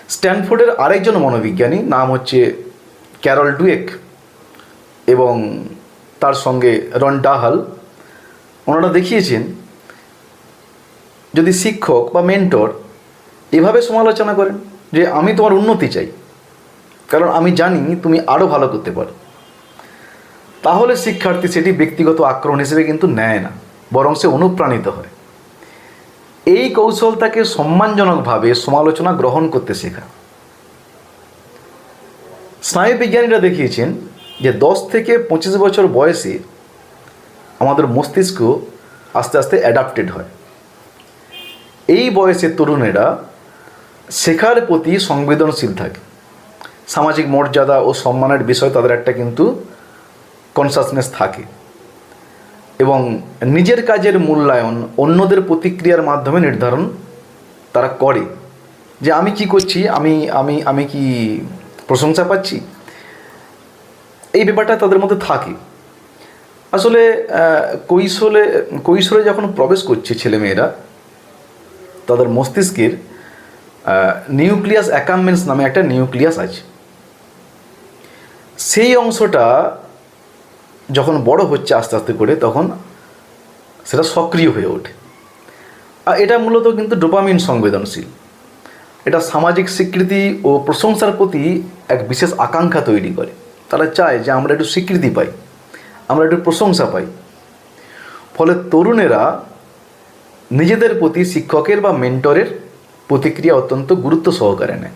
স্ট্যানফোর্ডের আরেকজন মনোবিজ্ঞানী, নাম হচ্ছে ক্যারল ডুয়েক, এবং তার সঙ্গে রন ডাহাল, ওনারা দেখিয়েছেন যদি শিক্ষক বা মেন্টর এভাবে সমালোচনা করেন যে আমি তোমার উন্নতি চাই, কারণ আমি জানি তুমি আরও ভালো করতে পারো, তাহলে শিক্ষার্থী সেটি ব্যক্তিগত আক্রমণ হিসেবে কিন্তু নেয় না, বরং সে অনুপ্রাণিত হয়। এই কৌশল তাকে সম্মানজনকভাবে সমালোচনা গ্রহণ করতে শেখা। স্নায়ুবিজ্ঞানীরা দেখিয়েছেন যে 10 থেকে 25 বছর বয়সে আমাদের মস্তিষ্ক আস্তে আস্তে অ্যাডাপ্টেড হয়। এই বয়সে তরুণেরা শেখার প্রতি সংবেদনশীল থাকে। সামাজিক মর্যাদা ও সম্মানের বিষয় তাদের একটা কিন্তু কনসাসনেস থাকে, এবং নিজের কাজের মূল্যায়ন অন্যদের প্রতিক্রিয়ার মাধ্যমে নির্ধারণ তারা করে যে আমি কি করছি, আমি আমি আমি কি প্রশংসা পাচ্ছি, এই ব্যাপারটা তাদের মধ্যে থাকে। আসলে কৈশোরে যখন প্রবেশ করছে ছেলেমেয়েরা, তাদের মস্তিষ্কের নিউক্লিয়াস অ্যাকাম্বেন্স নামে একটা নিউক্লিয়াস আছে। সেই অংশটা যখন বড় হচ্ছে আস্তে আস্তে করে, তখন সেটা সক্রিয় হয়ে ওঠে। আর এটা মূলত কিন্তু ডোপামিন সংবেদনশীল। এটা সামাজিক স্বীকৃতি ও প্রশংসার প্রতি এক বিশেষ আকাঙ্ক্ষা তৈরি করে। তারা চায় যে আমরা একটু স্বীকৃতি পাই, আমরা একটু প্রশংসা পাই। ফলে তরুণেরা নিজেদের প্রতি শিক্ষকের বা মেন্টরের প্রতিক্রিয়া অত্যন্ত গুরুত্ব সহকারে নেয়।